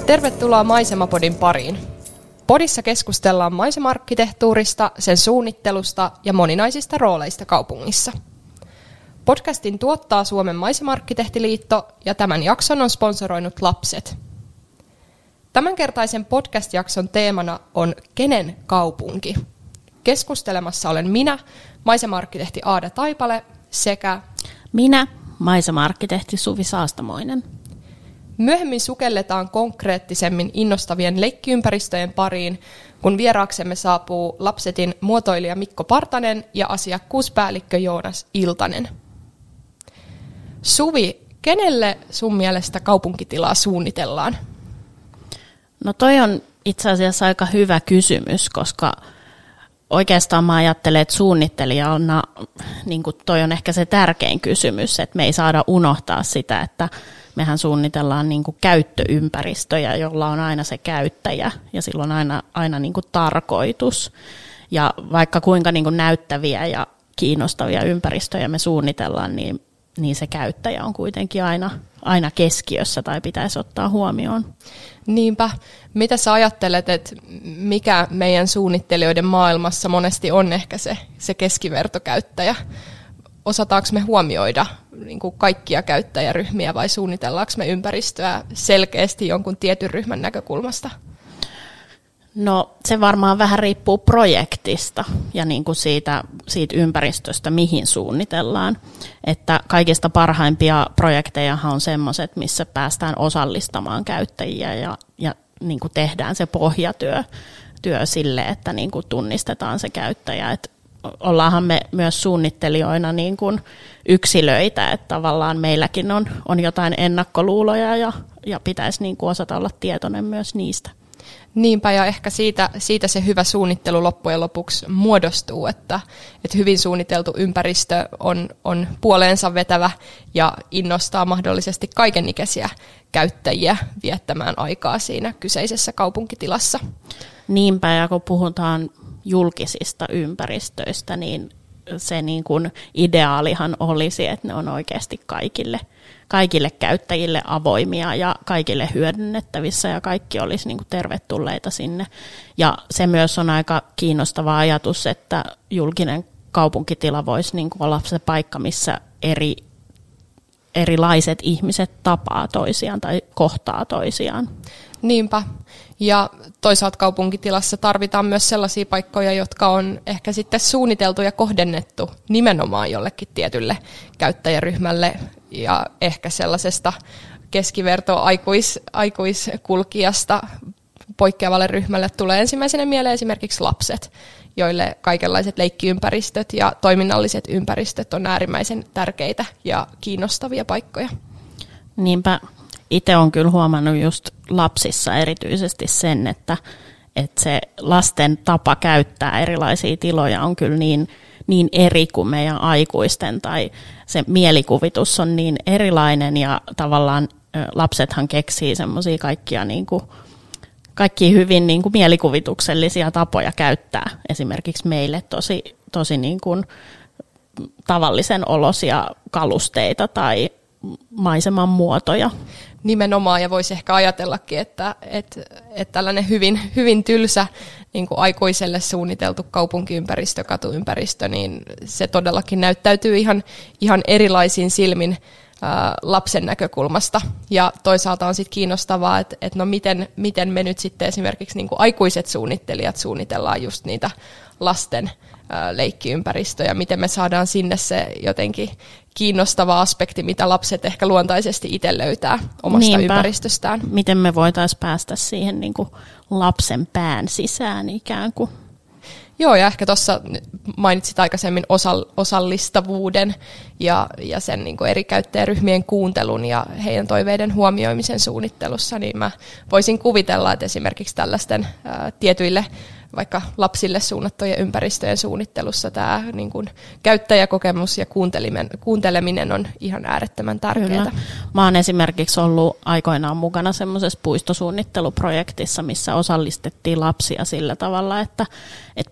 Tervetuloa Maisemapodin pariin. Podissa keskustellaan maisema-arkkitehtuurista, sen suunnittelusta ja moninaisista rooleista kaupungissa. Podcastin tuottaa Suomen Maisema-arkkitehtiliitto ja tämän jakson on sponsoroinut Lapset. Tämänkertaisen podcast-jakson teemana on Kenen kaupunki? Keskustelemassa olen minä, maisema-arkkitehti Aada Taipale sekä minä, maisema-arkkitehti Suvi Saastamoinen. Myöhemmin sukelletaan konkreettisemmin innostavien leikkiympäristöjen pariin, kun vieraaksemme saapuu Lapsetin muotoilija Mikko Partanen ja asiakkuuspäällikkö Joonas Iltanen. Suvi, kenelle sun mielestä kaupunkitilaa suunnitellaan? No toi on itse asiassa aika hyvä kysymys, koska oikeastaan mä ajattelen, että suunnittelijana niin toi on ehkä se tärkein kysymys, että me ei saada unohtaa sitä, että mehän suunnitellaan niin kuin käyttöympäristöjä, jolla on aina se käyttäjä ja silloin aina niin kuin tarkoitus. Ja vaikka kuinka niin kuin näyttäviä ja kiinnostavia ympäristöjä me suunnitellaan, niin se käyttäjä on kuitenkin aina keskiössä tai pitäisi ottaa huomioon. Niinpä. Mitä sä ajattelet, että mikä meidän suunnittelijoiden maailmassa monesti on ehkä se keskivertokäyttäjä? Osataanko me huomioida niin kuin kaikkia käyttäjäryhmiä vai suunnitellaanko me ympäristöä selkeästi jonkun tietyn ryhmän näkökulmasta? No se varmaan vähän riippuu projektista ja niin kuin siitä ympäristöstä, mihin suunnitellaan. Että kaikista parhaimpia projektejahan on sellaiset, missä päästään osallistamaan käyttäjiä ja niin kuin tehdään se pohjatyö sille, että niin kuin tunnistetaan se käyttäjä. Et ollaanhan me myös suunnittelijoina niin kuin yksilöitä, että tavallaan meilläkin on jotain ennakkoluuloja ja pitäisi niin kuin osata olla tietoinen myös niistä. Niinpä, ja ehkä siitä se hyvä suunnittelu loppujen lopuksi muodostuu, että hyvin suunniteltu ympäristö on puoleensa vetävä ja innostaa mahdollisesti kaikenikäisiä käyttäjiä viettämään aikaa siinä kyseisessä kaupunkitilassa. Niinpä, ja kun puhutaan julkisista ympäristöistä, niin se niin kuin ideaalihan olisi, että ne on oikeasti kaikille käyttäjille avoimia ja kaikille hyödynnettävissä ja kaikki olisi niin kuin tervetulleita sinne. Ja se myös on aika kiinnostava ajatus, että julkinen kaupunkitila voisi niin kuin olla se paikka, missä erilaiset ihmiset tapaa toisiaan tai kohtaa toisiaan. Niinpä. Ja toisaalta kaupunkitilassa tarvitaan myös sellaisia paikkoja, jotka on ehkä sitten suunniteltu ja kohdennettu nimenomaan jollekin tietylle käyttäjäryhmälle ja ehkä sellaisesta keskiverto-aikuiskulkijasta poikkeavalle ryhmälle tulee ensimmäisenä mieleen esimerkiksi lapset, joille kaikenlaiset leikkiympäristöt ja toiminnalliset ympäristöt on äärimmäisen tärkeitä ja kiinnostavia paikkoja. Niinpä. Itse olen kyllä huomannut just lapsissa erityisesti sen, että se lasten tapa käyttää erilaisia tiloja on kyllä niin eri kuin meidän aikuisten, tai se mielikuvitus on niin erilainen, ja tavallaan lapsethan keksii semmoisia kaikkia hyvin niin kuin mielikuvituksellisia tapoja käyttää esimerkiksi meille tosi niin kuin tavallisen olosia kalusteita tai maiseman muotoja. Nimenomaan, ja voisi ehkä ajatellakin, että tällainen hyvin tylsä niin kuin aikuiselle suunniteltu kaupunkiympäristö, katuympäristö, niin se todellakin näyttäytyy ihan erilaisin silmin lapsen näkökulmasta. Ja toisaalta on sitten kiinnostavaa, että no miten me nyt sitten esimerkiksi niin kuin aikuiset suunnittelijat suunnitellaan just niitä lasten leikkiympäristöjä, miten me saadaan sinne se jotenkin kiinnostava aspekti, mitä lapset ehkä luontaisesti itse löytää omasta ympäristöstään. Miten me voitaisiin päästä siihen niin kuin lapsen pään sisään ikään kuin? Joo, ja ehkä tuossa mainitsit aikaisemmin osallistavuuden ja sen niin kuin eri käyttäjäryhmien kuuntelun ja heidän toiveiden huomioimisen suunnittelussa, niin mä voisin kuvitella, että esimerkiksi tällaisten tietyille vaikka lapsille suunnattujen ympäristöjen suunnittelussa tämä niin kuin käyttäjäkokemus ja kuunteleminen on ihan äärettömän tärkeää. Kyllä. Mä oon esimerkiksi ollut aikoinaan mukana semmoisessa puistosuunnitteluprojektissa, missä osallistettiin lapsia sillä tavalla, että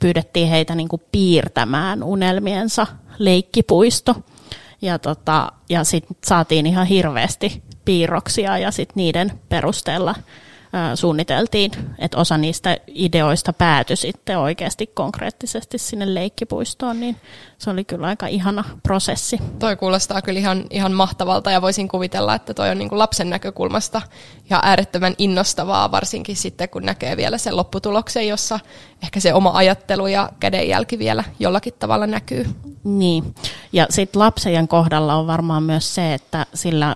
pyydettiin heitä niin kuin piirtämään unelmiensa leikkipuisto. Ja sitten saatiin ihan hirveästi piirroksia ja sitten niiden perusteella suunniteltiin, että osa niistä ideoista päätyi sitten oikeasti konkreettisesti sinne leikkipuistoon, niin se oli kyllä aika ihana prosessi. Toi kuulostaa kyllä ihan mahtavalta ja voisin kuvitella, että toi on niin kuin lapsen näkökulmasta ja äärettömän innostavaa, varsinkin sitten kun näkee vielä sen lopputuloksen, jossa ehkä se oma ajattelu ja kädenjälki vielä jollakin tavalla näkyy. Niin, ja sitten lapsen kohdalla on varmaan myös se, että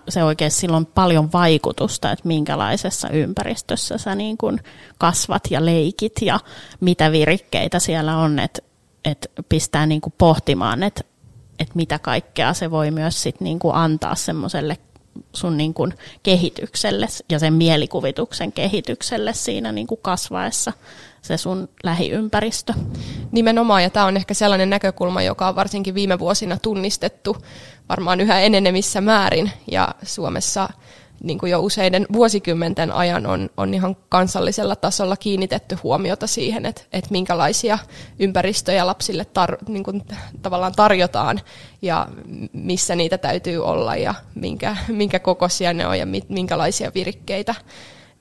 se oikeasti sillä on paljon vaikutusta, että minkälaisessa ympäristössä sä niin kun kasvat ja leikit ja mitä virikkeitä siellä on, että pistää niin kun pohtimaan, että mitä kaikkea se voi myös sit niin kun antaa semmoiselle sun niin kun kehitykselle ja sen mielikuvituksen kehitykselle siinä niin kun kasvaessa se sun lähiympäristö. Nimenomaan, ja tämä on ehkä sellainen näkökulma, joka on varsinkin viime vuosina tunnistettu varmaan yhä enenevissä määrin, ja Suomessa niin kuin jo useiden vuosikymmenten ajan on ihan kansallisella tasolla kiinnitetty huomiota siihen, että minkälaisia ympäristöjä lapsille niin kuin tavallaan tarjotaan ja missä niitä täytyy olla ja minkä kokoisia ne on ja minkälaisia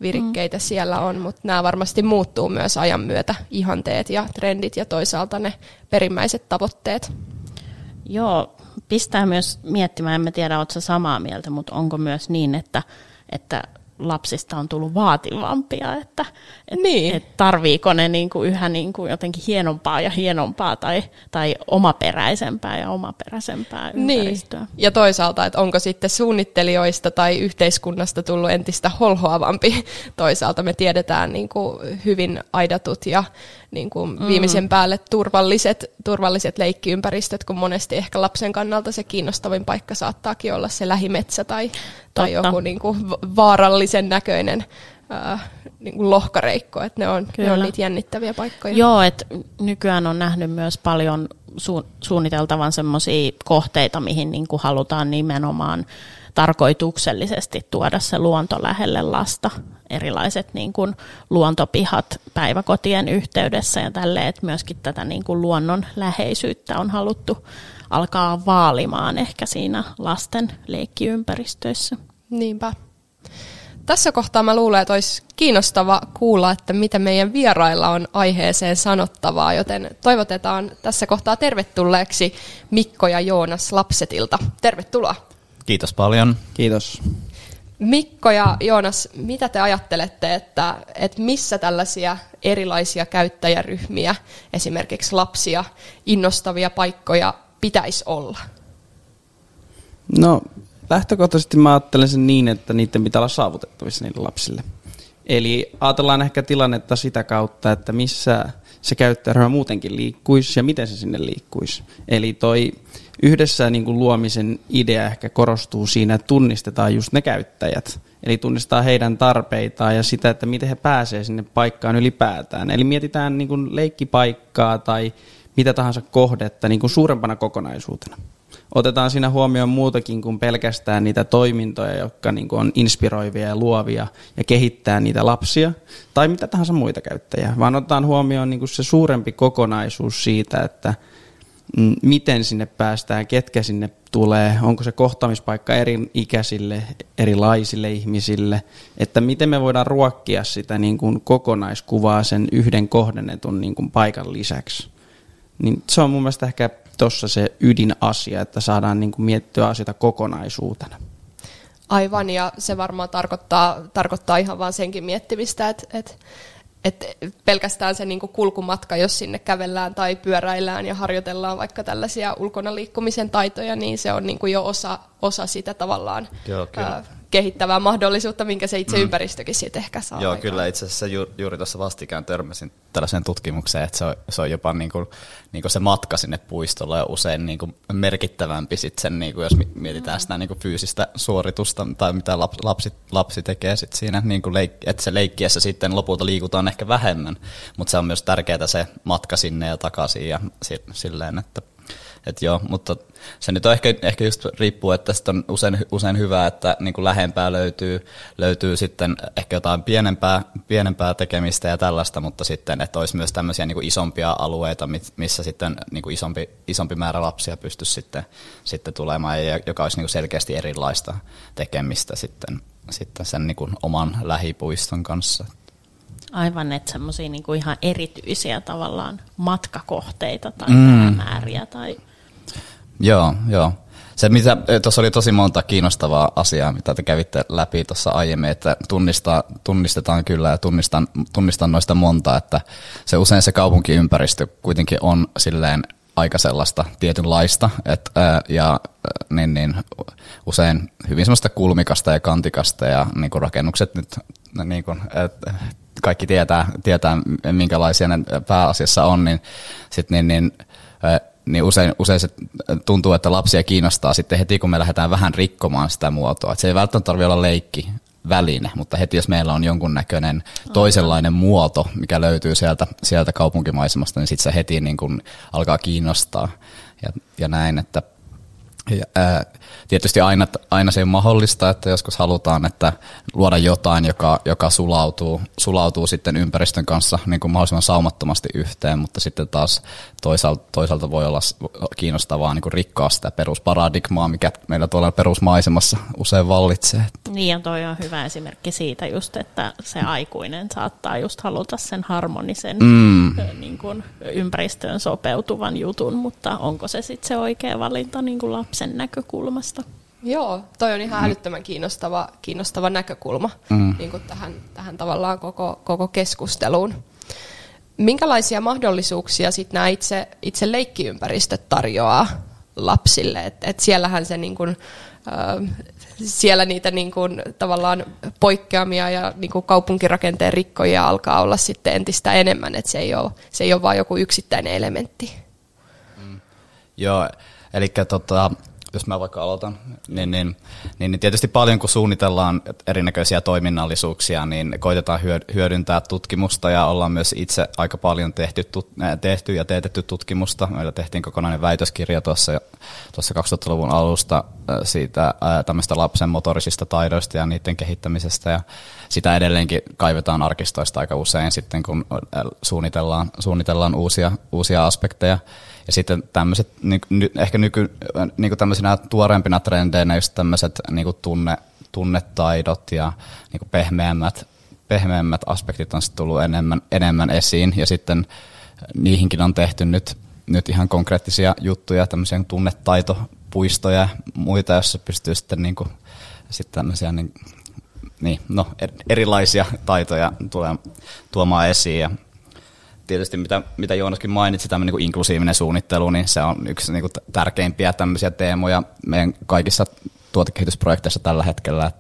virikkeitä siellä on, mutta nämä varmasti muuttuu myös ajan myötä, ihanteet ja trendit ja toisaalta ne perimmäiset tavoitteet. Joo, pistää myös miettimään, en tiedä, oletko samaa mieltä, mutta onko myös niin, että lapsista on tullut vaativampia, että tarviiko ne niinku yhä niinku jotenkin hienompaa tai omaperäisempää ja omaperäisempää ympäristöä. Niin. Ja toisaalta, että onko sitten suunnittelijoista tai yhteiskunnasta tullut entistä holhoavampi. Toisaalta me tiedetään niinku hyvin aidatut ja niinku viimeisen päälle turvalliset leikkiympäristöt, kun monesti ehkä lapsen kannalta se kiinnostavin paikka saattaakin olla se lähimetsä tai joku niinku vaarallisen näköinen niinku lohkareikko, että ne on niitä jännittäviä paikkoja. Joo, että nykyään on nähnyt myös paljon suunniteltavan semmoisia kohteita, mihin niinku halutaan nimenomaan tarkoituksellisesti tuoda se luonto lähelle lasta. Erilaiset niin kuin luontopihat päiväkotien yhteydessä ja tälleen, että myöskin tätä niin kuin luonnon läheisyyttä on haluttu alkaa vaalimaan ehkä siinä lasten leikkiympäristöissä. Niinpä. Tässä kohtaa mä luulen, että olisi kiinnostava kuulla, että mitä meidän vierailla on aiheeseen sanottavaa, joten toivotetaan tässä kohtaa tervetulleeksi Mikko ja Joonas Lapsetilta. Tervetuloa. Kiitos paljon. Kiitos. Mikko ja Joonas, mitä te ajattelette, että missä tällaisia erilaisia käyttäjäryhmiä, esimerkiksi lapsia, innostavia paikkoja pitäisi olla? No lähtökohtaisesti mä ajattelen sen niin, että niiden pitää olla saavutettavissa niille lapsille. Eli ajatellaan ehkä tilannetta sitä kautta, että missä se käyttäjäryhmä muutenkin liikkuisi ja miten se sinne liikkuisi. Eli toi yhdessä niin kuin luomisen idea ehkä korostuu siinä, että tunnistetaan just ne käyttäjät. Eli tunnistetaan heidän tarpeitaan ja sitä, että miten he pääsee sinne paikkaan ylipäätään. Eli mietitään niin kuin leikkipaikkaa tai mitä tahansa kohdetta niin kuin suurempana kokonaisuutena. Otetaan siinä huomioon muutakin kuin pelkästään niitä toimintoja, jotka niin kuin on inspiroivia ja luovia ja kehittää niitä lapsia tai mitä tahansa muita käyttäjiä, vaan otetaan huomioon niin kuin se suurempi kokonaisuus siitä, että miten sinne päästään, ketkä sinne tulee, onko se kohtaamispaikka eri ikäisille, erilaisille ihmisille, että miten me voidaan ruokkia sitä niin kuin kokonaiskuvaa sen yhden kohdennetun niin kuin paikan lisäksi. Niin se on mun mielestä ehkä tuossa se ydinasia, että saadaan niin kuin miettiä asioita kokonaisuutena. Aivan, ja se varmaan tarkoittaa ihan vaan senkin miettimistä, että pelkästään se niin kuin kulkumatka, jos sinne kävellään tai pyöräillään ja harjoitellaan vaikka tällaisia ulkona liikkumisen taitoja, niin se on niin kuin jo osa sitä tavallaan kehittävää mahdollisuutta, minkä se itse ympäristökin sitten ehkä saa. Joo, kyllä itse asiassa juuri tuossa vastikään törmäsin tällaiseen tutkimukseen, että se on jopa niin kuin se matka sinne puistolle ja usein niin kuin merkittävämpi sitten sen, niin kuin jos mietitään sitä niin kuin fyysistä suoritusta tai mitä lapsi tekee sit siinä, niin kuin että se leikkiessä sitten lopulta liikutaan ehkä vähemmän, mutta se on myös tärkeää se matka sinne ja takaisin ja silleen, että joo, mutta se nyt on ehkä just riippuu, että tästä on usein hyvä, että niin kuin lähempää löytyy sitten ehkä jotain pienempää tekemistä ja tällaista, mutta sitten, että olisi myös tämmöisiä niin kuin isompia alueita, missä sitten niin kuin isompi määrä lapsia pystyisi sitten tulemaan, ja joka olisi niin kuin selkeästi erilaista tekemistä sitten sen niin kuin oman lähipuiston kanssa. Aivan, että semmoisia niinku ihan erityisiä tavallaan matkakohteita tai päämääriä. Tai... Joo. Tuossa oli tosi monta kiinnostavaa asiaa, mitä te kävitte läpi tuossa aiemmin, että tunnistetaan kyllä ja tunnistan noista monta, että usein se kaupunkiympäristö kuitenkin on silleen aika sellaista tietynlaista, niin usein hyvin semmoista kulmikasta ja kantikasta ja niin kuin rakennukset nyt, niin kuin, kaikki tietää minkälaisia ne pääasiassa on, niin usein se tuntuu, että lapsia kiinnostaa sitten heti, kun me lähdetään vähän rikkomaan sitä muotoa. Et se ei välttämättä tarvitse olla leikkiväline, mutta heti jos meillä on jonkunnäköinen toisenlainen muoto, mikä löytyy sieltä kaupunkimaisemasta, niin sitten se heti niin kun alkaa kiinnostaa ja näin, että tietysti aina se on mahdollista, että joskus halutaan, että luoda jotain, joka sulautuu sitten ympäristön kanssa niin kuin mahdollisimman saumattomasti yhteen, mutta sitten taas toisaalta voi olla kiinnostavaa niin kuin rikkoa sitä perusparadigmaa, mikä meillä tuolla perusmaisemassa usein vallitsee. Niin, ja toi on hyvä esimerkki siitä just, että se aikuinen saattaa just haluta sen harmonisen niin kuin ympäristöön sopeutuvan jutun, mutta onko se sitten se oikea valinta niin kuin lapsen näkökulmasta? Joo, toi on ihan älyttömän kiinnostava näkökulma niin kuin tähän tavallaan koko keskusteluun. Minkälaisia mahdollisuuksia sitten nämä itse leikkiympäristöt tarjoaa lapsille? Et siellähän se niin kuin, siellä niitä niin kuin, tavallaan poikkeamia ja niin kuin kaupunkirakenteen rikkojia alkaa olla sitten entistä enemmän, että se ei ole vain joku yksittäinen elementti. Joo, eli jos mä vaikka aloitan, niin tietysti paljon kun suunnitellaan erinäköisiä toiminnallisuuksia, niin koitetaan hyödyntää tutkimusta ja ollaan myös itse aika paljon tehty ja teetetty tutkimusta. Meillä tehtiin kokonainen väitöskirja tuossa 2000-luvun alusta siitä tämmöistä lapsen motorisista taidoista ja niiden kehittämisestä, ja sitä edelleenkin kaivetaan arkistoista aika usein sitten, kun suunnitellaan uusia aspekteja. Ja sitten tämmöiset, ehkä niin tämmöisenä tuoreempina trendeinä just tämmöiset niin tunnetaidot ja niin pehmeämmät aspektit on sitten tullut enemmän esiin. Ja sitten niihinkin on tehty nyt ihan konkreettisia juttuja, tämmöisiä tunnetaitopuistoja ja muita, joissa pystyy sitten, sitten tämmöisiä erilaisia taitoja tuomaan esiin. Ja tietysti mitä Joonaskin mainitsi, tämmöinen niin inklusiivinen suunnittelu, niin se on yksi niin kuin tärkeimpiä tämmöisiä teemoja meidän kaikissa tuotekehitysprojekteissa tällä hetkellä,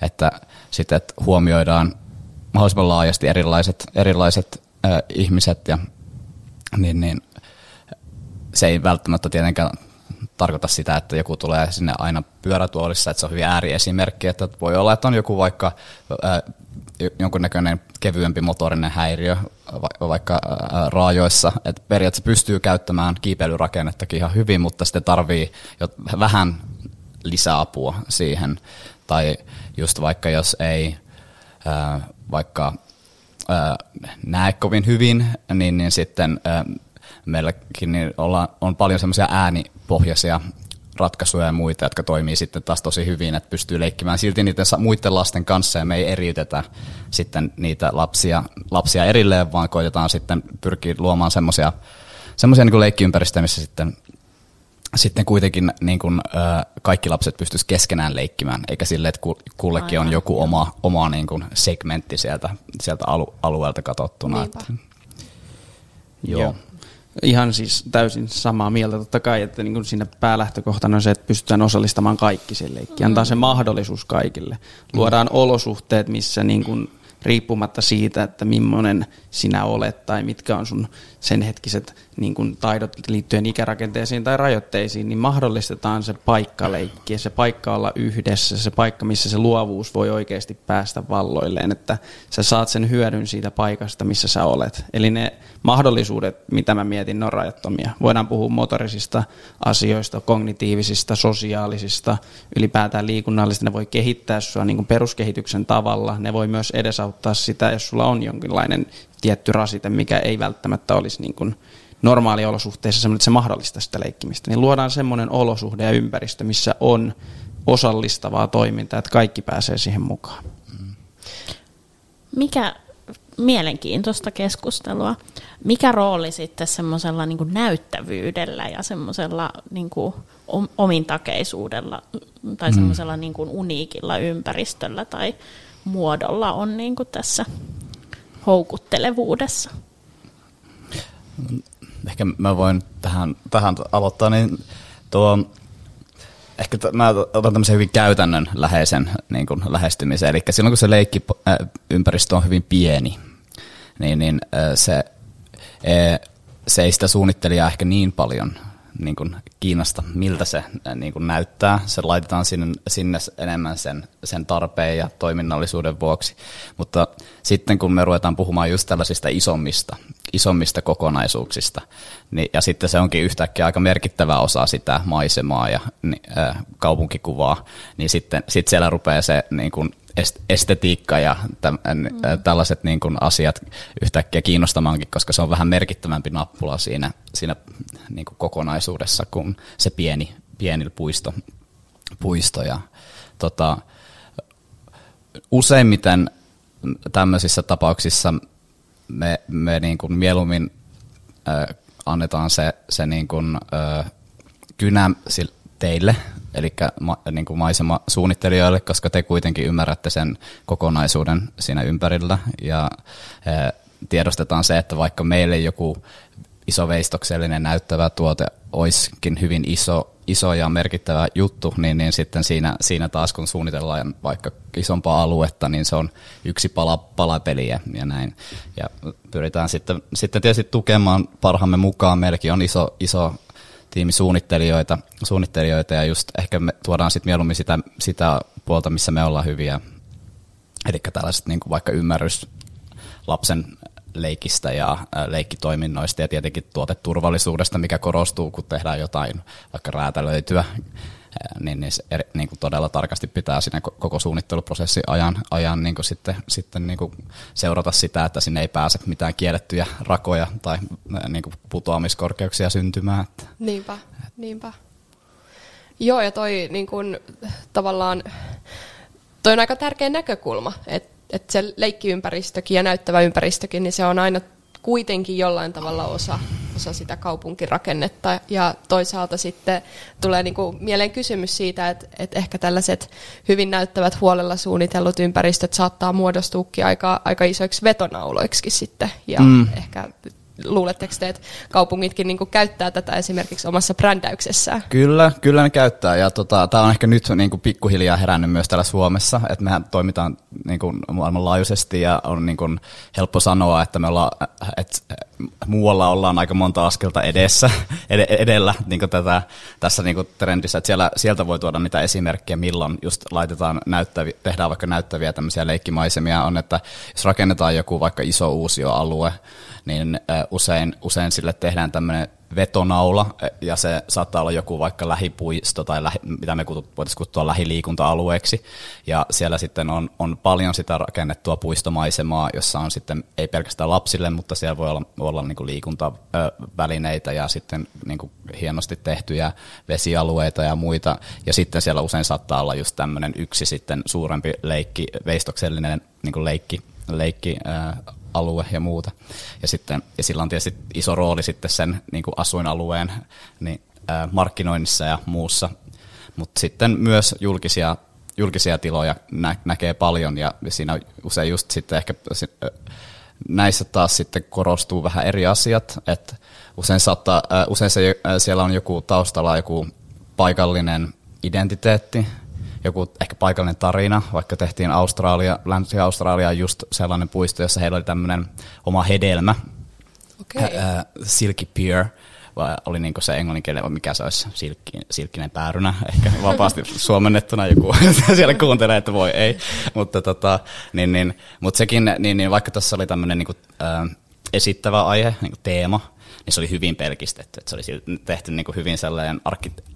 että sitten huomioidaan mahdollisimman laajasti erilaiset ihmiset, ja niin se ei välttämättä tietenkään tarkoita sitä, että joku tulee sinne aina pyörätuolissa, että se on hyvin ääriesimerkki, että voi olla, että on joku vaikka jonkunnäköinen kevyempi motorinen häiriö vaikka raajoissa, että periaatteessa pystyy käyttämään kiipeilyrakennettakin ihan hyvin, mutta sitten tarvii vähän lisäapua siihen, tai just vaikka jos ei vaikka näe kovin hyvin, niin sitten meilläkin on paljon semmoisia äänipohjaisia ratkaisuja ja muita, jotka toimii sitten taas tosi hyvin, että pystyy leikkimään silti niiden muiden lasten kanssa, ja me ei eriytetä sitten niitä lapsia erilleen, vaan koitetaan sitten pyrkiä luomaan semmoisia niin kuin leikkiympäristöjä, missä sitten kuitenkin niin kuin, kaikki lapset pystyisivät keskenään leikkimään, eikä silleen, että kullekin on joku oma niin kuin segmentti sieltä alueelta katsottuna. Joo. Ihan siis täysin samaa mieltä totta kai, että niin kuin siinä päälähtökohtana on se, että pystytään osallistamaan kaikki siihen leikkiin. Antaa se mahdollisuus kaikille. Luodaan olosuhteet, missä niin kuin riippumatta siitä, että millainen sinä olet tai mitkä on sun sen hetkiset niin kuin taidot liittyen ikärakenteisiin tai rajoitteisiin, niin mahdollistetaan se paikkaleikki, se paikka olla yhdessä, se paikka, missä se luovuus voi oikeasti päästä valloilleen, että sä saat sen hyödyn siitä paikasta, missä sä olet. Eli ne mahdollisuudet, mitä mä mietin, on rajattomia. Voidaan puhua motorisista asioista, kognitiivisista, sosiaalisista, ylipäätään liikunnallisista. Ne voi kehittää sua niin kuin peruskehityksen tavalla. Ne voi myös edesauttaa sitä, jos sulla on jonkinlainen tietty rasite, mikä ei välttämättä olisi niin kuin normaaliolosuhteissa semmoinen, että se mahdollistaa sitä leikkimistä. Niin luodaan semmoinen olosuhde ja ympäristö, missä on osallistavaa toimintaa, että kaikki pääsee siihen mukaan. Mikä mielenkiintoista keskustelua. Mikä rooli sitten semmoisella niin kuin näyttävyydellä ja semmoisella niin kuin omintakeisuudella tai semmoisella niin kuin uniikilla ympäristöllä tai muodolla on niin kuin tässä houkuttelevuudessa? Ehkä mä voin tähän aloittaa, niin ehkä mä otan tämmöisen hyvin käytännön läheisen niin kuin lähestymisen. Eli silloin kun se leikkiympäristö on hyvin pieni, niin se ei sitä suunnittelijaa ehkä niin paljon niin kuin kiinnosta, miltä se niin kuin näyttää. Se laitetaan sinne enemmän sen tarpeen ja toiminnallisuuden vuoksi. Mutta sitten kun me ruvetaan puhumaan just tällaisista isommista kokonaisuuksista, niin, ja sitten se onkin yhtäkkiä aika merkittävä osa sitä maisemaa ja kaupunkikuvaa, niin sitten siellä rupeaa se niin kuin estetiikka ja tällaiset niin kuin asiat yhtäkkiä kiinnostamaankin, koska se on vähän merkittävämpi nappula siinä niin kuin kokonaisuudessa kuin se pieni puisto. Ja, useimmiten tämmöisissä tapauksissa me niin kuin mieluummin annetaan se niin kuin, kynä teille, eli niin kuin maisemasuunnittelijoille, koska te kuitenkin ymmärrätte sen kokonaisuuden siinä ympärillä, ja tiedostetaan se, että vaikka meille joku isoveistoksellinen näyttävä tuote olisikin hyvin iso ja merkittävä juttu, niin sitten siinä taas kun suunnitellaan vaikka isompaa aluetta, niin se on yksi pala peliä ja näin. Ja pyritään sitten tietysti tukemaan parhaamme mukaan. Meilläkin on iso tiimi suunnittelijoita ja just ehkä me tuodaan sitten mieluummin sitä puolta, missä me ollaan hyviä. Eli tällaiset niin kuin vaikka ymmärrys lapsen leikistä ja leikkitoiminnoista ja tietenkin tuoteturvallisuudesta, mikä korostuu, kun tehdään jotain vaikka räätälöityä, niin se niin kuin todella tarkasti pitää siinä koko suunnitteluprosessin ajan niin kuin sitten niin kuin seurata sitä, että sinne ei pääse mitään kiellettyjä rakoja tai niin kuin putoamiskorkeuksia syntymään. Niinpä. Joo, ja toi niin kuin, tavallaan toi on aika tärkeä näkökulma, että se leikkiympäristökin ja näyttävä ympäristökin, niin se on aina kuitenkin jollain tavalla osa sitä kaupunkirakennetta. Ja toisaalta sitten tulee niinku mieleen kysymys siitä, että ehkä tällaiset hyvin näyttävät huolella suunnitellut ympäristöt saattaa muodostuukin aika isoiksi vetonauloiksi sitten. Ja ehkä luuletteko te, että kaupungitkin niinku käyttää tätä esimerkiksi omassa brändäyksessään? Kyllä ne käyttää, ja tämä on ehkä nyt niinku pikkuhiljaa herännyt myös täällä Suomessa, että mehän toimitaan niinku maailmanlaajuisesti ja on niinku helppo sanoa, että muualla ollaan aika monta askelta edellä niinku tässä niinku trendissä, että sieltä voi tuoda niitä esimerkkejä, milloin just tehdään vaikka näyttäviä tämmöisiä leikkimaisemia, on, että jos rakennetaan joku vaikka iso uusio-alue, niin usein sille tehdään tämmöinen vetonaula, ja se saattaa olla joku vaikka lähipuisto tai mitä me voitaisiin kutsua lähiliikunta-alueeksi, ja siellä sitten on paljon sitä rakennettua puistomaisemaa, jossa on sitten ei pelkästään lapsille, mutta siellä voi olla niin kuin liikuntavälineitä ja sitten niin kuin hienosti tehtyjä vesialueita ja muita, ja sitten siellä usein saattaa olla just tämmöinen yksi sitten suurempi veistoksellinen niin kuin leikkialue ja muuta. Ja sillä on tietysti iso rooli sitten sen niin kuin asuinalueen markkinoinnissa ja muussa. Mutta sitten myös julkisia tiloja näkee paljon, ja siinä usein just sitten ehkä näissä taas sitten korostuu vähän eri asiat, että usein siellä on joku taustalla joku paikallinen identiteetti, joku ehkä paikallinen tarina, vaikka tehtiin Länsi-Australiaan just sellainen puisto, jossa heillä oli tämmöinen oma hedelmä, Silky Pear, vai oli niinku se englanninkielinen, mikä se olisi, silkkinen päärynä, ehkä vapaasti suomennettuna joku siellä kuuntelee, että voi ei, mutta mutta sekin, vaikka tässä oli tämmöinen niinku, esittävä aihe, niinku teema, niin se oli hyvin pelkistetty, että se oli tehty niinku hyvin sellainen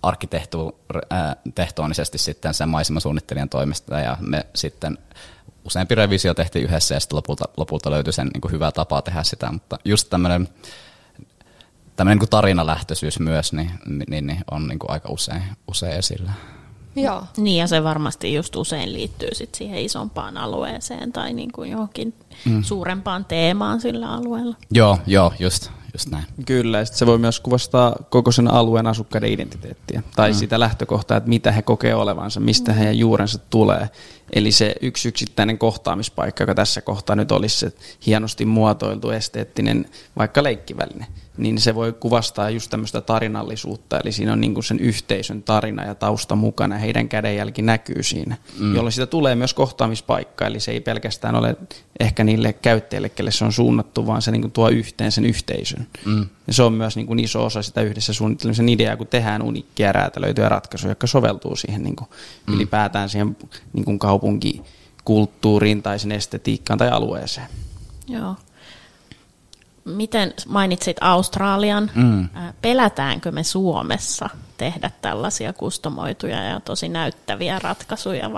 arkkitehtoonisesti sitten sen maisemasuunnittelijan toimesta, ja me sitten useampi revisio tehtiin yhdessä, ja sitten lopulta löytyi sen niinku hyvä tapa tehdä sitä, mutta just tämmöinen niin kuin tarinalähtöisyys myös niin on niin kuin aika usein esillä. Joo. Niin, ja se varmasti just usein liittyy sit siihen isompaan alueeseen tai niin kuin johonkin suurempaan teemaan sillä alueella. Joo, just näin. Kyllä, ja se voi myös kuvastaa koko sen alueen asukkaiden identiteettiä tai sitä lähtökohtaa, että mitä he kokee olevansa, mistä heidän juurensa tulee. Eli se yksittäinen kohtaamispaikka, joka tässä kohtaa nyt olisi se hienosti muotoiltu, esteettinen, vaikka leikkiväline, niin se voi kuvastaa just tämmöistä tarinallisuutta, eli siinä on niin kuin sen yhteisön tarina ja tausta mukana, ja heidän kädenjälki näkyy siinä, jolloin siitä tulee myös kohtaamispaikka, eli se ei pelkästään ole ehkä niille käyttäjille, kelle se on suunnattu, vaan se niin kuin tuo yhteen sen yhteisön. Ja se on myös niin kuin iso osa sitä yhdessä suunnittelemisen ideaa, kun tehdään uniikkia räätälöityjä ratkaisuja, jotka soveltuu siihen niin kuin ylipäätään siihen niin kuin kaupunkikulttuuriin tai sen estetiikkaan tai alueeseen. Joo. Miten mainitsit Australian? Pelätäänkö me Suomessa tehdä tällaisia kustomoituja ja tosi näyttäviä ratkaisuja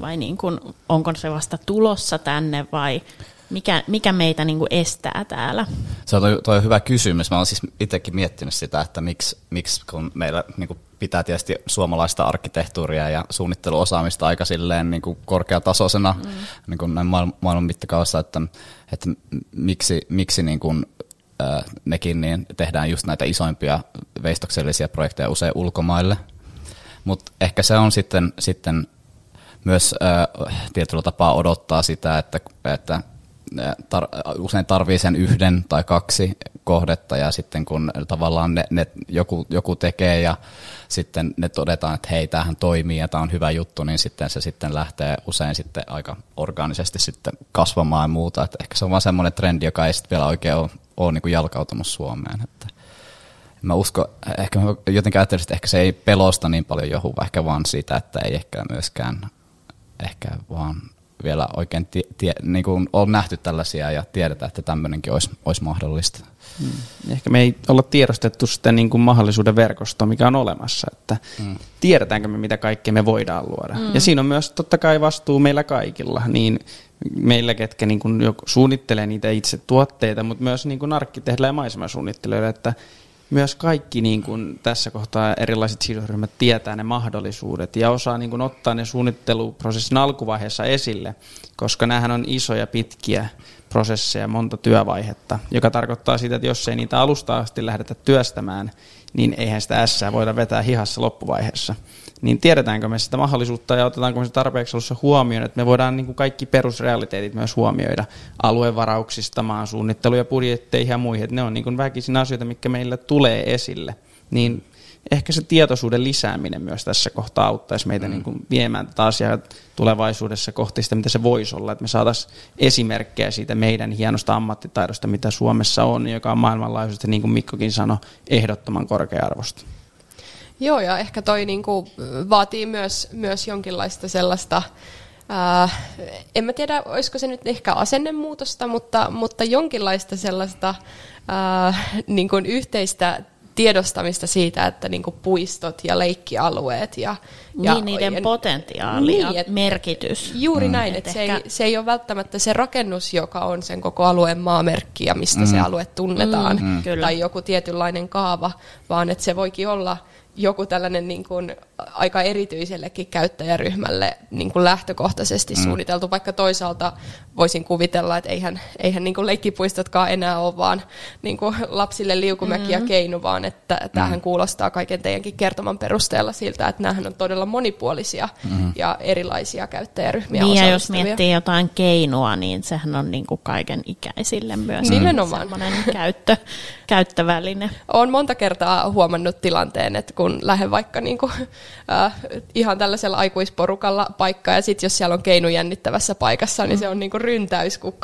vai niin kuin, onko se vasta tulossa tänne vai mikä meitä niin kuin estää täällä? Se on toi hyvä kysymys. Mä oon siis itsekin miettinyt sitä, että miksi kun meillä niin kuin pitää tietysti suomalaista arkkitehtuuria ja suunnitteluosaamista aika silleen niin kuin korkeatasoisena niin kuin näin maailman mittakaavassa, että miksi niin kuin, nekin niin tehdään just näitä isoimpia veistoksellisia projekteja usein ulkomaille. Mutta ehkä se on sitten myös tietyllä tapaa odottaa sitä, että usein tarvii sen 1 tai 2 kohdetta, ja sitten kun tavallaan ne joku tekee ja sitten ne todetaan, että hei, tämähän toimii ja tämä on hyvä juttu, niin sitten se sitten lähtee usein sitten aika orgaanisesti sitten kasvamaan ja muuta. Että ehkä se on vaan semmoinen trendi, joka ei sitten vielä oikein ole niin kuin jalkautunut Suomeen. Että mä uskon, ehkä mä jotenkin ajattelisin, että ehkä se ei pelosta niin paljon johdu, ehkä vaan siitä, että ei ehkä myöskään ehkä vaan vielä oikein niin kuin on nähty tällaisia ja tiedetään, että tämmöinenkin olisi mahdollista. Ehkä me ei olla tiedostettu sitä niin kuin mahdollisuuden verkostoa, mikä on olemassa, että tiedetäänkö me, mitä kaikkea me voidaan luoda. Ja siinä on myös totta kai vastuu meillä kaikilla, niin meillä, ketkä niin kuin suunnittelee niitä itse tuotteita, mutta myös niin kuin arkkitehdeillä ja maisemasuunnittelijoilla, että myös kaikki niin kuin tässä kohtaa erilaiset sidosryhmät tietää ne mahdollisuudet ja osaa niin kuin ottaa ne suunnitteluprosessin alkuvaiheessa esille, koska näähän on isoja, pitkiä prosesseja, monta työvaihetta, joka tarkoittaa sitä, että jos ei niitä alusta asti lähdetä työstämään, niin eihän sitä ässää voida vetää hihassa loppuvaiheessa. Niin tiedetäänkö me sitä mahdollisuutta ja otetaanko me se tarpeeksi alussa huomioon, että me voidaan niin kuin kaikki perusrealiteetit myös huomioida aluevarauksista, maan suunnittelu ja budjetteihin ja muihin, että ne on niin kuin väkisin asioita, mitkä meillä tulee esille. Niin ehkä se tietoisuuden lisääminen myös tässä kohtaa auttaisi meitä niin kuin viemään tätä asiaa tulevaisuudessa kohti sitä, mitä se voisi olla, että me saataisiin esimerkkejä siitä meidän hienosta ammattitaidosta, mitä Suomessa on, joka on maailmanlaajuisesti, niin kuin Mikkokin sanoi, ehdottoman korkea-arvosta. Joo, ja ehkä toi niinku vaatii myös jonkinlaista sellaista, en mä tiedä, olisiko se nyt ehkä asennemuutosta, mutta jonkinlaista sellaista niinku yhteistä tiedostamista siitä, että niinku puistot ja leikkialueet ja niiden potentiaali ja merkitys. Juuri näin, että se ei ole välttämättä se rakennus, joka on sen koko alueen maamerkki ja mistä se alue tunnetaan, tai joku tietynlainen kaava, vaan että se voikin olla joku tällainen niin kuin aika erityisellekin käyttäjäryhmälle niin kuin lähtökohtaisesti suunniteltu, vaikka toisaalta voisin kuvitella, että eihän niin kuin leikkipuistotkaan enää ole vaan niin kuin lapsille liukumäki ja keinu, vaan että tämähän kuulostaa kaiken teidänkin kertoman perusteella siltä, että näähän on todella monipuolisia ja erilaisia käyttäjäryhmiä niin, ja jos miettii jotain keinua, niin sehän on niin kuin kaiken ikäisille myös sellainen käyttöväline. Olen monta kertaa huomannut tilanteen, että kun lähden vaikka niin kuin ihan tällaisella aikuisporukalla paikkaa, ja sitten jos siellä on keinu jännittävässä paikassa, niin se on niinku ryntäys, kun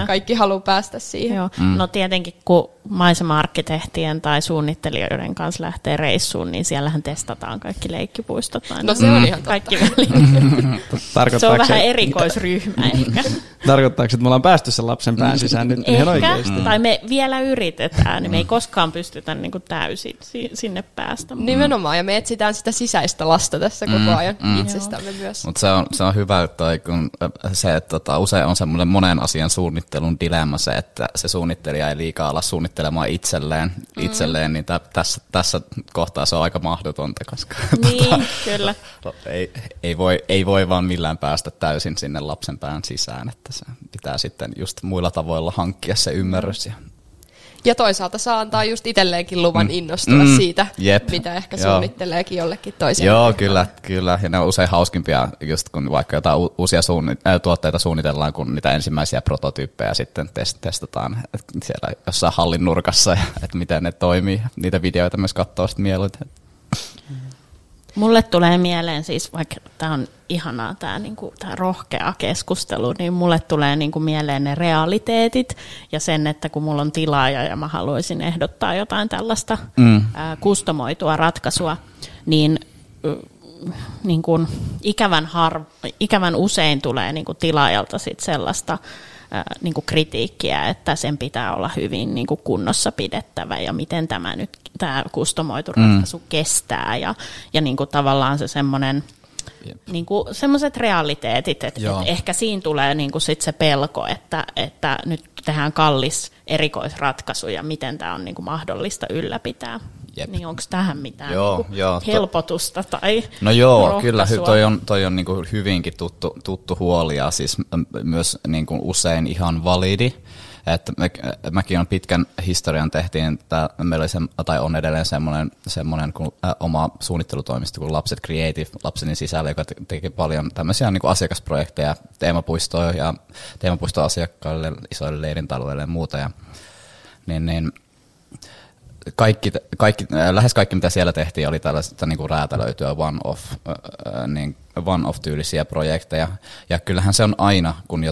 kaikki haluaa päästä siihen. Joo. No tietenkin, kun maisema-arkkitehtien tai suunnittelijoiden kanssa lähtee reissuun, niin siellähän testataan kaikki leikkipuistot. No se on ihan kaikki väliin. Se on vähän se, erikoisryhmä ehkä. Tarkoittaako, että me ollaan päästy sen lapsen pään sisään nyt ihan oikeasti? Tai me vielä yritetään, niin me ei koskaan pystytä niin kuin täysin sinne päästä. Nimenomaan, ja me etsitään sitä sisäistä lasta tässä koko ajan itsestämme myös. Mutta se on hyvä, kun se, että usein on semmoinen monen asian suunnittelun dilemma se, että se suunnittelija ei liikaa ala suunnittelemaan itselleen, niin tässä kohtaa se on aika mahdotonta, koska kyllä. Ei voi vaan millään päästä täysin sinne lapsen pään sisään, että se pitää sitten just muilla tavoilla hankkia se ymmärrys. Ja toisaalta saa antaa just itselleenkin luvan innostua siitä, mitä ehkä suunnitteleekin jollekin toiselle. Joo, kyllä. Ja ne on usein hauskimpia, just kun vaikka jotain uusia tuotteita suunnitellaan, kun niitä ensimmäisiä prototyyppejä sitten testataan siellä jossain hallin nurkassa, että miten ne toimii. Niitä videoita myös katsoo sitten mieluiten. Mulle tulee mieleen siis, vaikka tämä on ihanaa tämä niinku, rohkea keskustelu, niin mulle tulee niinku mieleen ne realiteetit ja sen, että kun mulla on tilaaja ja mä haluaisin ehdottaa jotain tällaista kustomoitua ratkaisua, niin kuin ikävän usein tulee niinku tilaajalta sit sellaista niinku kritiikkiä, että sen pitää olla hyvin niinku kunnossa pidettävä ja miten tämä kustomoitu ratkaisu kestää ja niinku tavallaan se semmoinen niinku semmoiset realiteetit, että ehkä siinä tulee niinku sit se pelko, että nyt tehdään kallis erikoisratkaisu ja miten tämä on niinku mahdollista ylläpitää. Niin onko tähän mitään helpotusta tai No joo, rohkaisua? Kyllä toi on niinku hyvinkin tuttu huoli ja siis myös niinku usein ihan validi. Että mäkin on pitkän historian tehtiin, että meillä oli on edelleen semmoinen oma suunnittelutoimisto kuin Lapset Creative Lapsenin sisällä, joka teki paljon tämmöisiä niin kuin asiakasprojekteja, teemapuistoasiakkaille, isoille leirintäalueille ja muuta. Ja, niin, lähes kaikki, mitä siellä tehtiin, oli tällaista niin kuin räätälöityä one-off-tyylisiä projekteja. Ja kyllähän se on aina, kun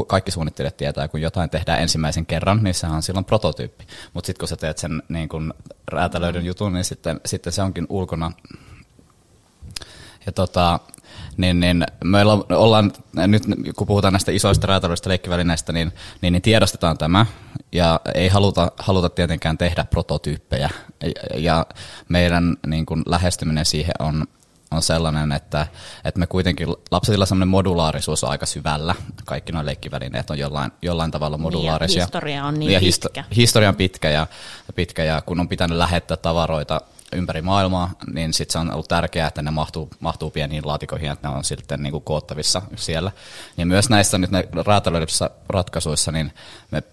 kaikki suunnittelijat tietää, kun jotain tehdään ensimmäisen kerran, niin sehän on silloin prototyyppi. Mutta sitten kun sä teet sen niin kuin räätälöidyn jutun, niin sitten se onkin ulkona. Ja niin meillä ollaan nyt, kun puhutaan näistä isoista räätälöistä leikkivälineistä, niin tiedostetaan tämä ja ei haluta tietenkään tehdä prototyyppejä. Ja meidän niin kuin lähestyminen siihen on sellainen, että me kuitenkin lapsetilla semmoinen modulaarisuus on aika syvällä. Kaikki nuo leikkivälineet on jollain tavalla modulaarisia. Ja historia on niin pitkä. Historia on pitkä ja kun on pitänyt lähettää tavaroita ympäri maailmaa, niin sitten se on ollut tärkeää, että ne mahtuu pieniin laatikoihin, että ne on sitten niin kuin koottavissa siellä. Ja myös näissä nyt räätälöidyssä ratkaisuissa, niin me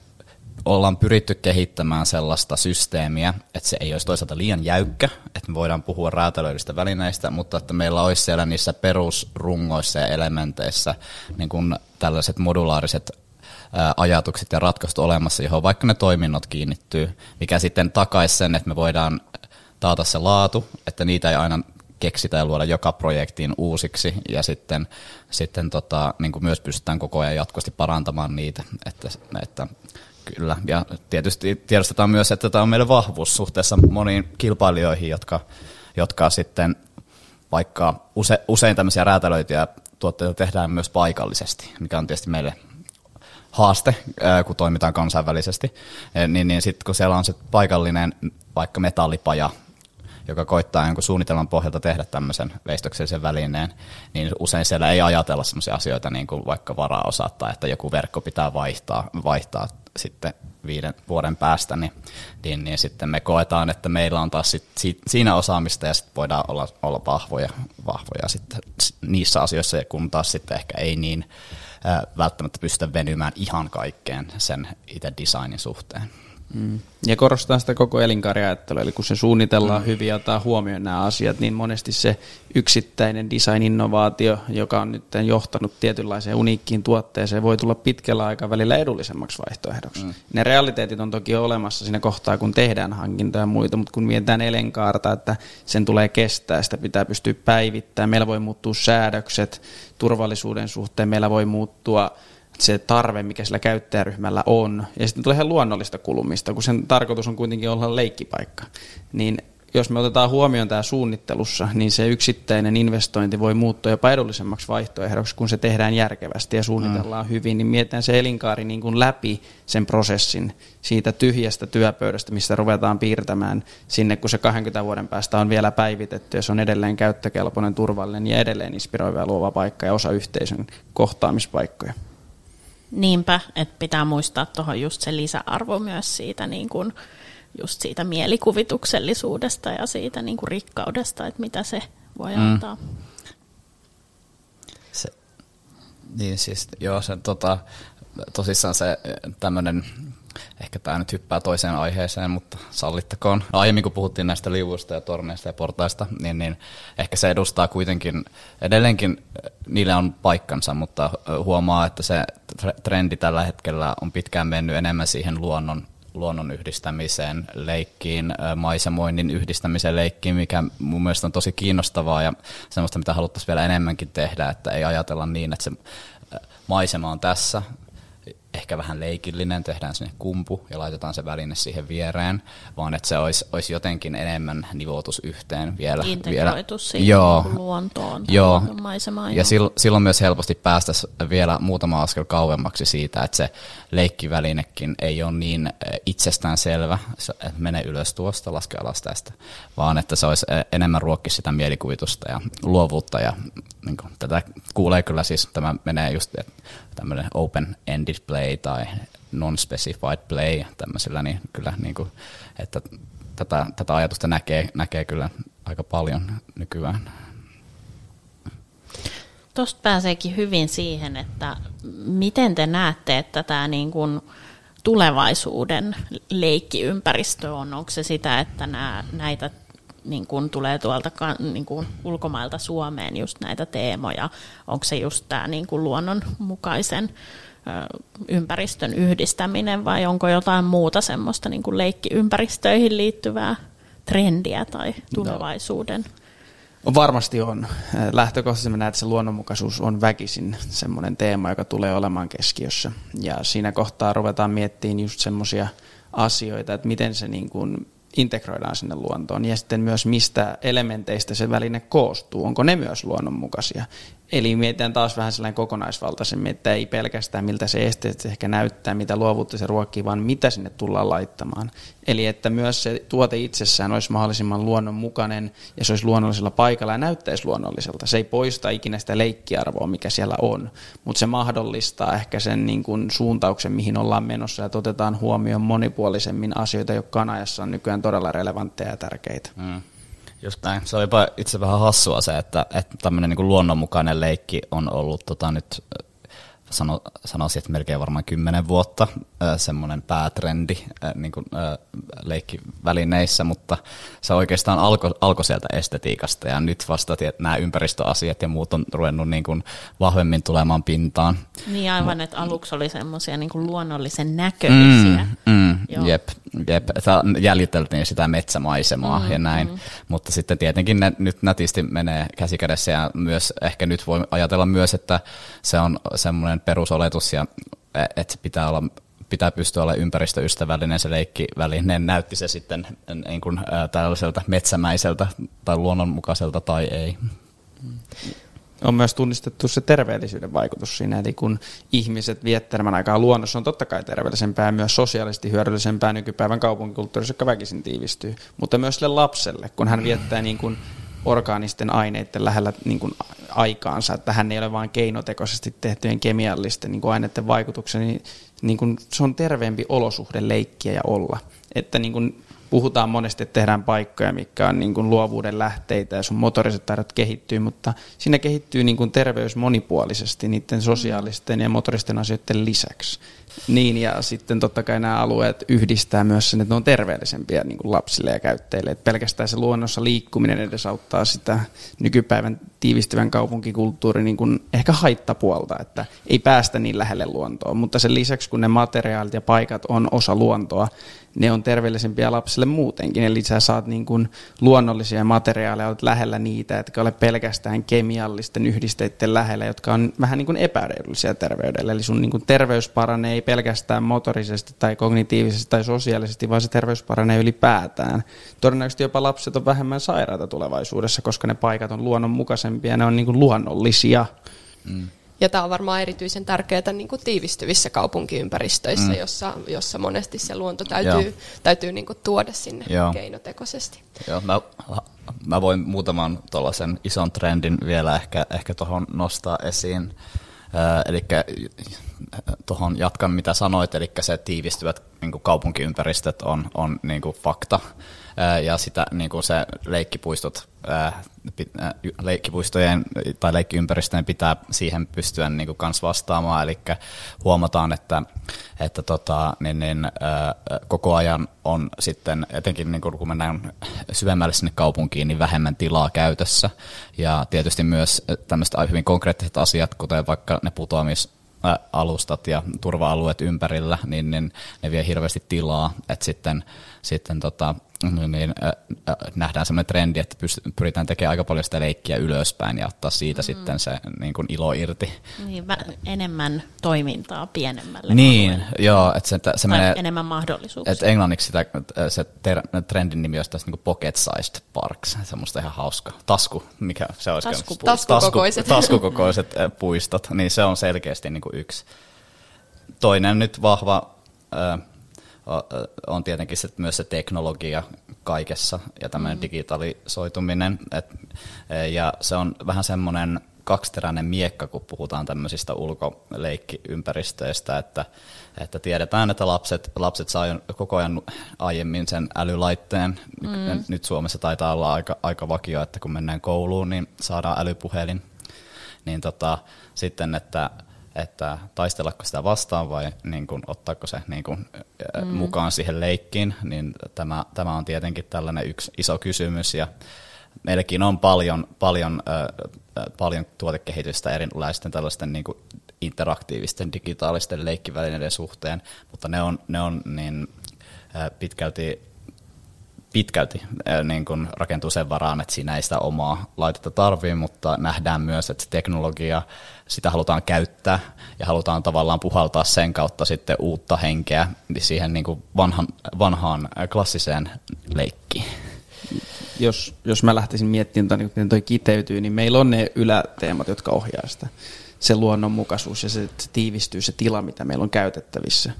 ollaan pyritty kehittämään sellaista systeemiä, että se ei olisi toisaalta liian jäykkä, että me voidaan puhua räätälöidystä välineistä, mutta että meillä olisi siellä niissä perusrungoissa ja elementeissä niin kuin tällaiset modulaariset ajatukset ja ratkaisut olemassa, johon vaikka ne toiminnot kiinnittyy, mikä sitten takaisi sen, että me voidaan taata se laatu, että niitä ei aina keksitä ja luoda joka projektiin uusiksi, ja sitten niin kuin myös pystytään koko ajan jatkuvasti parantamaan niitä, että kyllä, ja tietysti tiedostetaan myös, että tämä on meille vahvuus suhteessa moniin kilpailijoihin, jotka sitten vaikka usein tämmöisiä räätälöityjä tuotteita tehdään myös paikallisesti, mikä on tietysti meille haaste, kun toimitaan kansainvälisesti, niin sitten kun siellä on se paikallinen vaikka metallipaja, joka koittaa jonkun suunnitelman pohjalta tehdä tämmöisen veistoksellisen välineen, niin usein siellä ei ajatella sellaisia asioita niin kuin vaikka varaosat tai että joku verkko pitää vaihtaa sitten 5 vuoden päästä, niin sitten me koetaan, että meillä on taas siinä osaamista ja sitten voidaan olla vahvoja sitten niissä asioissa, kun taas sitten ehkä ei niin välttämättä pystytä venymään ihan kaikkeen sen itse designin suhteen. Ja korostaa sitä koko elinkaariajattelua, eli kun se suunnitellaan hyvin ja ottaa huomioon nämä asiat, niin monesti se yksittäinen design-innovaatio, joka on nyt johtanut tietynlaiseen uniikkiin tuotteeseen, voi tulla pitkällä aikavälillä edullisemmaksi vaihtoehdoksi. Ne realiteetit on toki olemassa siinä kohtaa, kun tehdään hankintoja ja muita, mutta kun mietitään elinkaarta, että sen tulee kestää, sitä pitää pystyä päivittämään, meillä voi muuttua säädökset, turvallisuuden suhteen meillä voi muuttua se tarve, mikä sillä käyttäjäryhmällä on. Ja sitten tulee ihan luonnollista kulumista, kun sen tarkoitus on kuitenkin olla leikkipaikka. Niin jos me otetaan huomioon tämä suunnittelussa, niin se yksittäinen investointi voi muuttua jopa edullisemmaksi vaihtoehdoksi, kun se tehdään järkevästi ja suunnitellaan hyvin. Niin mietitään se elinkaari niin kuin läpi sen prosessin siitä tyhjästä työpöydästä, missä ruvetaan piirtämään sinne, kun se 20 vuoden päästä on vielä päivitetty ja se on edelleen käyttökelpoinen, turvallinen ja edelleen inspiroiva ja luova paikka ja osa yhteisön kohtaamispaikkoja. Niinpä, että pitää muistaa tuohon just se lisäarvo myös siitä, niin kuin, just siitä mielikuvituksellisuudesta ja siitä niin kuin rikkaudesta, että mitä se voi antaa. Niin siis, joo, se tosissaan se tämmöinen, ehkä tämä nyt hyppää toiseen aiheeseen, mutta sallittakoon. No, aiemmin kun puhuttiin näistä liuvuista ja torneista ja portaista, niin ehkä se edustaa kuitenkin, edelleenkin niille on paikkansa, mutta huomaa, että se trendi tällä hetkellä on pitkään mennyt enemmän siihen luonnon yhdistämiseen, leikkiin, maisemoinnin yhdistämiseen leikkiin, mikä mun mielestä on tosi kiinnostavaa ja semmoista, mitä haluttaisiin vielä enemmänkin tehdä, että ei ajatella niin, että se maisema on tässä, ehkä vähän leikillinen, tehdään sinne kumpu ja laitetaan se väline siihen viereen, vaan että se olisi jotenkin enemmän nivoutus yhteen vielä. Integroitu siihen luontoon, maisemaan. Ja silloin myös helposti päästäisiin vielä muutama askel kauemmaksi siitä, että se leikkivälinekin ei ole niin itsestäänselvä, että mene ylös tuosta, laske alas tästä, vaan että se olisi enemmän ruokkisi sitä mielikuvitusta ja luovuutta. Ja niin kuin, tätä kuulee kyllä siis, tämä menee just tämmöinen open-ended play tai non-specified play tämmöisillä, niin kyllä niin kuin, että tätä ajatusta näkee kyllä aika paljon nykyään. Tuosta pääseekin hyvin siihen, että miten te näette, että tämä niin kuin tulevaisuuden leikkiympäristö on? Onko se sitä, että näitä niin kuin tulee tuolta niin kuin ulkomailta Suomeen just näitä teemoja? Onko se just tämä niin kuin luonnonmukaisen ympäristön yhdistäminen vai onko jotain muuta semmoista niin kuin leikkiympäristöihin liittyvää trendiä tai tulevaisuuden? Varmasti on. Lähtökohtaisesti mä näen, että se luonnonmukaisuus on väkisin semmoinen teema, joka tulee olemaan keskiössä. Ja siinä kohtaa ruvetaan miettimään just semmoisia asioita, että miten se niin kuin integroidaan sinne luontoon ja sitten myös mistä elementeistä se väline koostuu. Onko ne myös luonnonmukaisia? Eli mietitään taas vähän sellainen kokonaisvaltaisemmin, että ei pelkästään miltä se esteettisesti ehkä näyttää, mitä luovuutta se ruokkii, vaan mitä sinne tullaan laittamaan. Eli että myös se tuote itsessään olisi mahdollisimman luonnonmukainen ja se olisi luonnollisella paikalla ja näyttäisi luonnolliselta. Se ei poista ikinä sitä leikkiarvoa, mikä siellä on, mutta se mahdollistaa ehkä sen niin kuin suuntauksen, mihin ollaan menossa ja otetaan huomioon monipuolisemmin asioita, jotka ajassa on nykyään todella relevantteja ja tärkeitä. Just näin. Se on jopa itse vähän hassua se, että tämmöinen niin kuin luonnonmukainen leikki on ollut nyt, sanoisin, että melkein varmaan 10 vuotta semmoinen päätrendi niin kuin, leikkivälineissä, mutta se oikeastaan alkoi sieltä estetiikasta ja nyt vasta nämä ympäristöasiat ja muut on ruvennut niin kuin vahvemmin tulemaan pintaan. Niin aivan, että aluksi oli semmoisia niin kuin luonnollisen näköisiä. Jep. Jäljiteltiin sitä metsämaisemaa ja näin, mutta sitten tietenkin ne nyt nätisti menee käsikädessä ja myös ehkä nyt voi ajatella myös, että se on semmoinen perusoletus ja että se pitää pystyä olemaan ympäristöystävällinen se leikkiväline, näytti se sitten niin kuin tällaiselta metsämäiseltä tai luonnonmukaiselta tai ei. On myös tunnistettu se terveellisyyden vaikutus siinä, eli kun ihmiset viettämään aikaa luonnossa on totta kai terveellisempää ja myös sosiaalisesti hyödyllisempää nykypäivän kaupunkikulttuurissa, joka väkisin tiivistyy, mutta myös sille lapselle, kun hän viettää niin kuin orgaanisten aineiden lähellä niin kuin aikaansa, että hän ei ole vain keinotekoisesti tehtyjen kemiallisten niin kuin aineiden vaikutuksen, niin kuin se on terveempi olosuhde leikkiä ja olla. Että niin kuin puhutaan monesti, että tehdään paikkoja, mikä on niin kuin luovuuden lähteitä ja sun motoriset taidot kehittyy, mutta siinä kehittyy niin kuin terveys monipuolisesti niiden sosiaalisten ja motoristen asioiden lisäksi. Niin, ja sitten totta kai nämä alueet yhdistää myös sen, että ne on terveellisempiä niin kuin lapsille ja käyttäjille. Että pelkästään se luonnossa liikkuminen edesauttaa sitä nykypäivän tiivistyvän kaupunkikulttuurin niin kuin ehkä haittapuolta, että ei päästä niin lähelle luontoa. Mutta sen lisäksi, kun ne materiaalit ja paikat on osa luontoa, ne on terveellisempiä lapsille muutenkin. Eli sä saat niin kuin luonnollisia materiaaleja, olet lähellä niitä, etkä ole pelkästään kemiallisten yhdisteiden lähellä, jotka on vähän niin kuin epäedullisia terveydelle. Eli sun niin kuin terveys paranee ei pelkästään motorisesti tai kognitiivisesti tai sosiaalisesti, vaan se terveys paranee ylipäätään. Todennäköisesti jopa lapset on vähemmän sairaita tulevaisuudessa, koska ne paikat on luonnonmukaisempia ja ne on niin kuin luonnollisia. Ja tämä on varmaan erityisen tärkeää niin kuin tiivistyvissä kaupunkiympäristöissä, jossa monesti se luonto täytyy niin kuin tuoda sinne keinotekoisesti. Joo, mä voin muutaman tuollaisen ison trendin vielä ehkä tuohon nostaa esiin. Eli tuohon jatkan mitä sanoit, eli se tiivistyvät niin kuin kaupunkiympäristöt on niin kuin fakta. Ja sitä niin kuin se leikkipuistojen tai leikkiympäristöjen pitää siihen pystyä niin kuin kans vastaamaan, eli huomataan, että koko ajan on sitten, etenkin niin kun mennään syvemmälle sinne kaupunkiin, niin vähemmän tilaa käytössä, ja tietysti myös tämmöiset hyvin konkreettiset asiat, kuten vaikka ne putoamisalustat ja turva-alueet ympärillä, niin ne vie hirveästi tilaa, että sitten nähdään sellainen trendi, että pyritään tekemään aika paljon sitä leikkiä ylöspäin ja ottaa siitä sitten se niin kuin ilo irti. Niin, enemmän toimintaa pienemmälle. Niin, joo. Että se menee, enemmän mahdollisuuksia. että englanniksi se trendin nimi olisi tässä niin kuin pocket-sized parks, semmoista ihan hauska. Mikä se olisi? Taskukokoiset puistot, niin se on selkeästi niin kuin yksi. Toinen nyt vahva on tietenkin myös se teknologia kaikessa ja tämmöinen digitalisoituminen. Ja se on vähän semmoinen kaksiteräinen miekka, kun puhutaan tämmöisistä ulkoleikkiympäristöistä, että tiedetään, että lapset saa koko ajan aiemmin sen älylaitteen. Nyt Suomessa taitaa olla aika vakio, että kun mennään kouluun, niin saadaan älypuhelin. Niin sitten, että taistelako sitä vastaan vai niin kun, ottaako se niin kun, mukaan siihen leikkiin, niin tämä on tietenkin tällainen yksi iso kysymys. Ja meilläkin on paljon tuotekehitystä erilaisten tällaisten niin kuin interaktiivisten digitaalisten leikkivälineiden suhteen, mutta ne on niin pitkälti niin kuin rakentuu sen varaan, että siinä ei sitä omaa laitetta tarvitse, mutta nähdään myös, että se teknologia, sitä halutaan käyttää ja halutaan tavallaan puhaltaa sen kautta sitten uutta henkeä siihen niin kuin vanhaan klassiseen leikkiin. Jos mä lähtisin miettimään, miten toi kiteytyy, niin meillä on ne yläteemat, jotka ohjaa sitä. Se luonnonmukaisuus ja se tiivistyy se tila, mitä meillä on käytettävissä.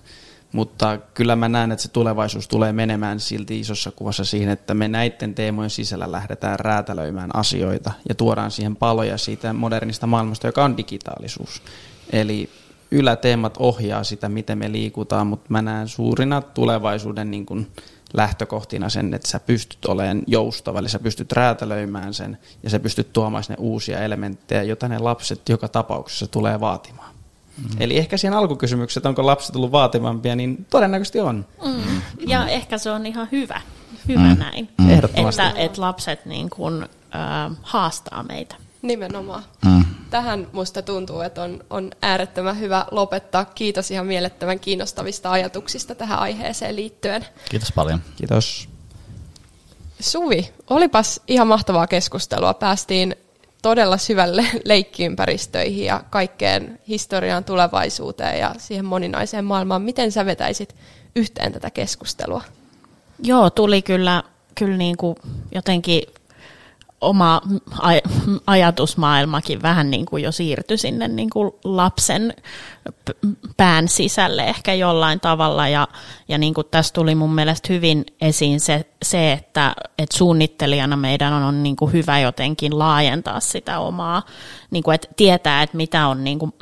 Mutta kyllä mä näen, että se tulevaisuus tulee menemään silti isossa kuvassa siihen, että me näiden teemojen sisällä lähdetään räätälöimään asioita ja tuodaan siihen paloja siitä modernista maailmasta, joka on digitaalisuus. Eli yläteemat ohjaa sitä, miten me liikutaan, mutta mä näen suurina tulevaisuuden niin kuin lähtökohtina sen, että sä pystyt olemaan joustava, eli sä pystyt räätälöimään sen ja sä pystyt tuomaan sinne uusia elementtejä, joita ne lapset joka tapauksessa tulee vaatimaan. Eli ehkä siihen alkukysymykseen, että onko lapset tullut vaativampia, niin todennäköisesti on. Ja ehkä se on ihan hyvä näin, Ehdottomasti. että lapset niin kuin, haastaa meitä. Nimenomaan. Tähän musta tuntuu, että on äärettömän hyvä lopettaa. Kiitos ihan mielettömän kiinnostavista ajatuksista tähän aiheeseen liittyen. Kiitos paljon. Kiitos. Suvi, olipas ihan mahtavaa keskustelua. Päästiin todella syvälle leikkiympäristöihin ja kaikkeen historiaan, tulevaisuuteen ja siihen moninaiseen maailmaan. Miten sä vetäisit yhteen tätä keskustelua? Joo, tuli kyllä niin kuin jotenkin oma ajatusmaailmakin vähän niin kuin jo siirtyi sinne niin kuin lapsen pään sisälle ehkä jollain tavalla. Ja niin kuin tässä tuli mun mielestä hyvin esiin se että suunnittelijana meidän on niin kuin hyvä jotenkin laajentaa sitä omaa, niin kuin, että tietää, että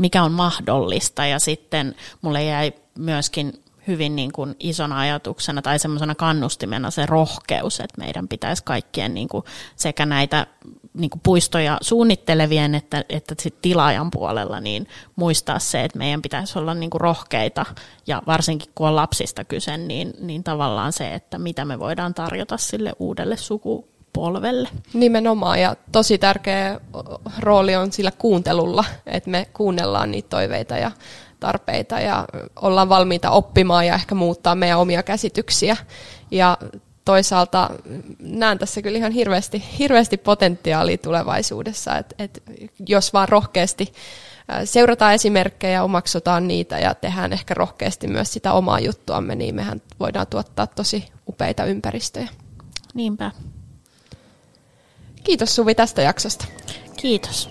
mikä on mahdollista. Ja sitten mulle jäi myöskin hyvin niin kuin isona ajatuksena tai semmoisena kannustimena se rohkeus, että meidän pitäisi kaikkien niin kuin sekä näitä niin kuin puistoja suunnittelevien että sit tilaajan puolella niin muistaa se, että meidän pitäisi olla niin kuin rohkeita ja varsinkin kun on lapsista kyse, niin tavallaan se, että mitä me voidaan tarjota sille uudelle sukupolvelle. Nimenomaan, ja tosi tärkeä rooli on sillä kuuntelulla, että me kuunnellaan niitä toiveita ja tarpeita ja ollaan valmiita oppimaan ja ehkä muuttaa meidän omia käsityksiä. Ja toisaalta näen tässä kyllä ihan hirveästi potentiaalia tulevaisuudessa, että jos vaan rohkeasti seurataan esimerkkejä, omaksutaan niitä ja tehdään ehkä rohkeasti myös sitä omaa juttuamme, niin mehän voidaan tuottaa tosi upeita ympäristöjä. Niinpä. Kiitos Suvi tästä jaksosta. Kiitos.